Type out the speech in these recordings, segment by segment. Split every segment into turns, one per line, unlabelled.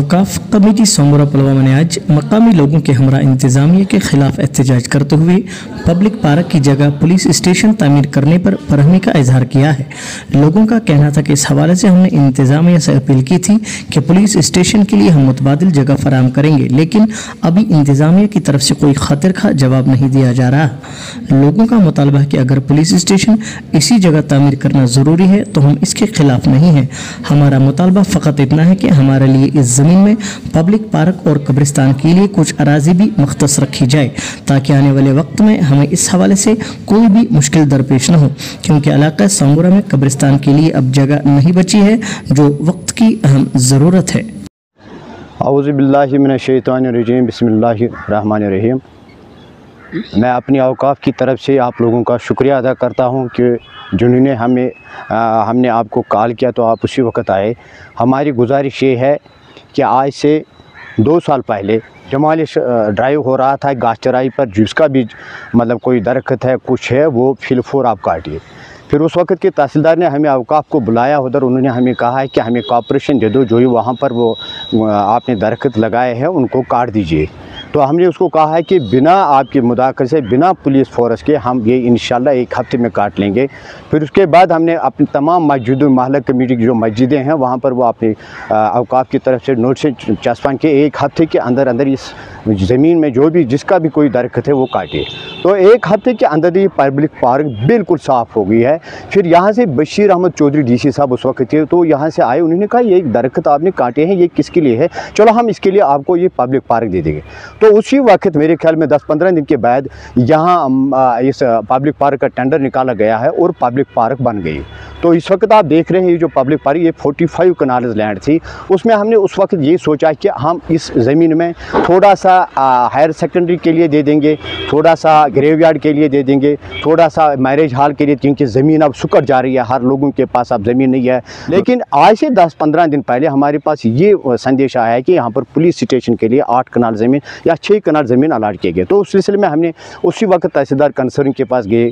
औकाफ committee सोमवार पुलवामा ने आज मकामी लोगों के हमरा इंतजामिया के खिलाफ एहतजाज करते हुए पब्लिक पार्क की जगह पुलिस स्टेशन तामीर करने पर बरहमी का इजहार किया है। लोगों का कहना था कि इस हवाले से हमने इंतजामिया से अपील की थी कि पुलिस स्टेशन के लिए हम मुतबादिल जगह फराहम करेंगे, लेकिन अभी इंतजामिया की तरफ से कोई खातिर खा जवाब नहीं दिया जा रहा। लोगों का मुतालबा है कि अगर पुलिस स्टेशन इसी जगह तामीर करना ज़रूरी है तो हम इसके खिलाफ नहीं हैं। हमारा मुतालबा फ़कत इतना है कि हमारे लिए इस ज़मीन में पब्लिक पार्क और कब्रिस्तान के लिए कुछ अराजी भी मुख्तस रखी जाए, ताकि आने वाले वक्त में हमें इस हवाले से कोई भी मुश्किल दरपेश न हो, क्योंकि इलाका सोमवार में कब्रिस्तान के लिए अब जगह नहीं बची है जो वक्त की अहम ज़रूरत है।
औज़ु बिल्लाहि मिनश शैतानिर रजीम, बिस्मिल्लाहिर रहमानिर रहीम। मैं अपनी औकाफ की तरफ से आप लोगों का शुक्रिया अदा करता हूं कि जिन्होंने हमने आपको कॉल किया तो आप उसी वक्त आए। हमारी गुजारिश ये है कि आज से 2 साल पहले जमालिश ड्राइव हो रहा था घास चराई पर, जिसका भी मतलब कोई दरख्त है कुछ है वो फिलफोर आप काटिए। फिर उस वक्त के तहसीलदार ने हमें औकाफ को बुलाया उधर, उन्होंने हमें कहा है कि हमें कॉपरेशन दे दो, जो ही वहाँ पर वो आपने दरख्त लगाए हैं उनको काट दीजिए। तो हमने उसको कहा है कि बिना आपके मुदाखले से, बिना पुलिस फोर्स के हम ये इंशाल्लाह 1 हफ्ते में काट लेंगे। फिर उसके बाद हमने अपनी तमाम मस्जिद महल्ला कमेटी की जो मस्जिदें हैं वहाँ पर वो अपने औकाफ की तरफ से नोट से चस्पान के 1 हफ्ते के अंदर अंदर इस ज़मीन में जो भी जिसका भी कोई दरख्त है वो काटे। तो 1 हफ्ते के अंदर ये पब्लिक पार्क बिल्कुल साफ़ हो गई है। फिर यहाँ से बशीर अहमद चौधरी DC साहब उस वक्त थे, तो यहाँ से आए, उन्होंने कहा ये दरख्त आपने काटे हैं, ये किसके लिए है, चलो हम इसके लिए आपको ये पब्लिक पार्क दे देंगे। तो उसी वक्त मेरे ख्याल में 10-15 दिन के बाद यहाँ इस पब्लिक पार्क का टेंडर निकाला गया है और पब्लिक पार्क बन गई। तो इस वक्त आप देख रहे हैं ये जो पब्लिक पार्क, ये 45 कनाल लैंड थी, उसमें हमने उस वक्त ये सोचा कि हम इस ज़मीन में थोड़ा सा हायर सेकेंडरी के लिए दे देंगे, थोड़ा सा ग्रेवयार्ड के लिए दे देंगे, थोड़ा सा मैरिज हॉल के लिए, क्योंकि ज़मीन अब सुकड़ जा रही है, हर लोगों के पास अब ज़मीन नहीं है। लेकिन आज से 10-15 दिन पहले हमारे पास ये संदेश आया है कि यहाँ पर पुलिस स्टेशन के लिए 8 कनाल ज़मीन या 6 कनाल ज़मीन अलाट किए गए। तो उस सिलसिले में हमने उसी वक्त तहसीलदार कंसर्न के पास गए,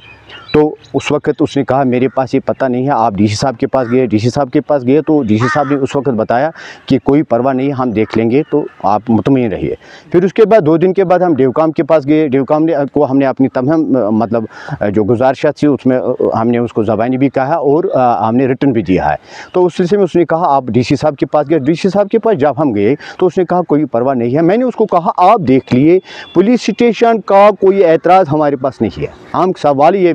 तो उस वक्त उसने कहा मेरे पास ये पता नहीं है। आप DC साहब के पास गए, DC साहब के पास गए तो DC साहब ने उस वक्त बताया कि कोई परवाह नहीं, हम देख लेंगे, तो आप मुतमईन रहिए। फिर उसके बाद 2 दिन के बाद हम डेवकाम के पास गए। डेवकाम को हमने अपनी तमाम मतलब जो गुजारिशात थी उसमें हमने उसको ज़बानी भी कहा और हमने रिटर्न भी दिया है। तो उस सिलसिले में उसने कहा आप DC साहब के पास गए। DC साहब के पास जब हम गए तो उसने कहा कोई परवाह नहीं है। मैंने उसको कहा आप देख लिए, पुलिस स्टेशन का कोई एतराज़ हमारे पास नहीं है। हम सवाल ये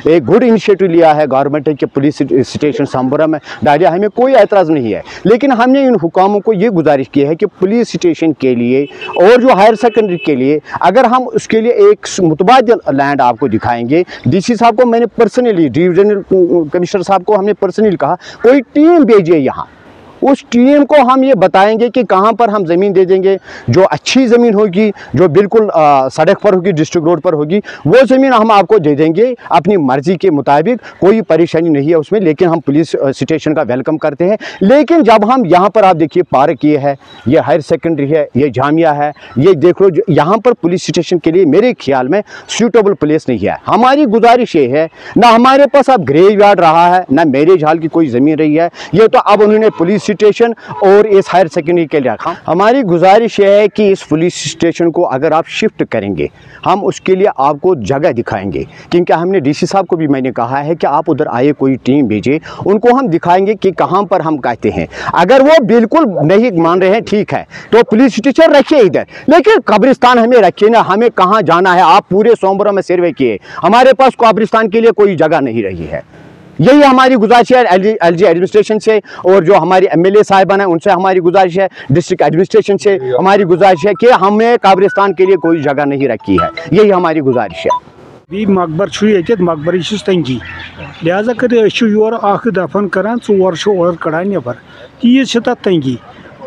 एक गुड इनिशिएटिव लिया है गवर्नमेंट के पुलिस स्टेशन सांबरा में डालिया, हमें कोई एतराज़ नहीं है। लेकिन हमने इन हुकामों को ये गुजारिश की है कि पुलिस स्टेशन के लिए और जो हायर सेकेंडरी के लिए अगर हम उसके लिए एक मुतबादिल लैंड आपको दिखाएंगे, DC साहब को मैंने पर्सनली, डिविजनल कमिश्नर साहब को हमने पर्सनली कहा कोई टीम भेजिए यहाँ, उस टीम को हम ये बताएंगे कि कहाँ पर हम ज़मीन दे देंगे, जो अच्छी ज़मीन होगी, जो बिल्कुल सड़क पर होगी, डिस्ट्रिक्ट रोड पर होगी, वो ज़मीन हम आपको दे देंगे अपनी मर्ज़ी के मुताबिक, कोई परेशानी नहीं है उसमें। लेकिन हम पुलिस स्टेशन का वेलकम करते हैं। लेकिन जब हम यहाँ पर आप देखिए पार्क ये है, ये हायर सेकेंडरी है, ये जामिया है, ये देख लो, यहाँ पर पुलिस स्टेशन के लिए मेरे ख्याल में सूटेबल प्लेस नहीं है। हमारी गुजारिश ये है, ना हमारे पास अब ग्रेव यार्ड रहा है, ना मैरिज हॉल की कोई ज़मीन रही है, ये तो अब उन्होंने पुलिस स्टेशन और इस हायर सेकेंडरी के लिए रखा। हमारी गुजारिश है कि इस पुलिस स्टेशन को अगर आप शिफ्ट करेंगे, हम उसके लिए आपको जगह दिखाएंगे, क्योंकि हमने DC साहब को भी मैंने कहा है कि आप उधर आए, कोई टीम भेजिए, उनको हम दिखाएंगे कि कहां पर हम कहते हैं। अगर वो बिल्कुल नहीं मान रहे हैं, ठीक है, तो पुलिस स्टेशन रखिए इधर, लेकिन कब्रिस्तान हमें रखिए ना। हमें कहाँ जाना है, आप पूरे सोमवार में सर्वे किए, हमारे पास कब्रिस्तान के लिए कोई जगह नहीं रही है। यही हमारी गुजारिश है LG एडमिनिस्ट्रेशन से, और जो हमारी MLA साहिबान है उनसे हमारी गुजारिश है, डिस्ट्रिक्ट एडमिनिस्ट्रेशन से हमारी गुजारिश है कि हमें कब्रिस्तान के लिए कोई जगह नहीं रखी है। यही हमारी गुजारिश है।
भी मकबर मकबर तंगी, लिहाजा कर योर अख दफन करान 4 और कड़ान नबर, तीज तथ तंगी।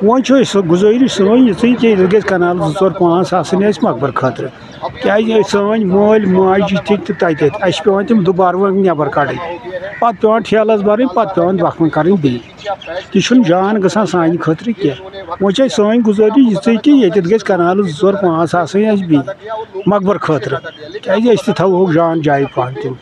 वो गुजारिश सी कि ग कनाल 2-4-5 आसन मकबर खतर, क्या सन मल माज तत पे तम दुबार नबर कड़, पे ठेलस भर, पे वक्फन कर तह जान ग सान खतर कह। वो सन गुजारिश कि ये ग कनाल 2-4-5 आसन मकबर खतर, क्या थो जान जाए पान तम।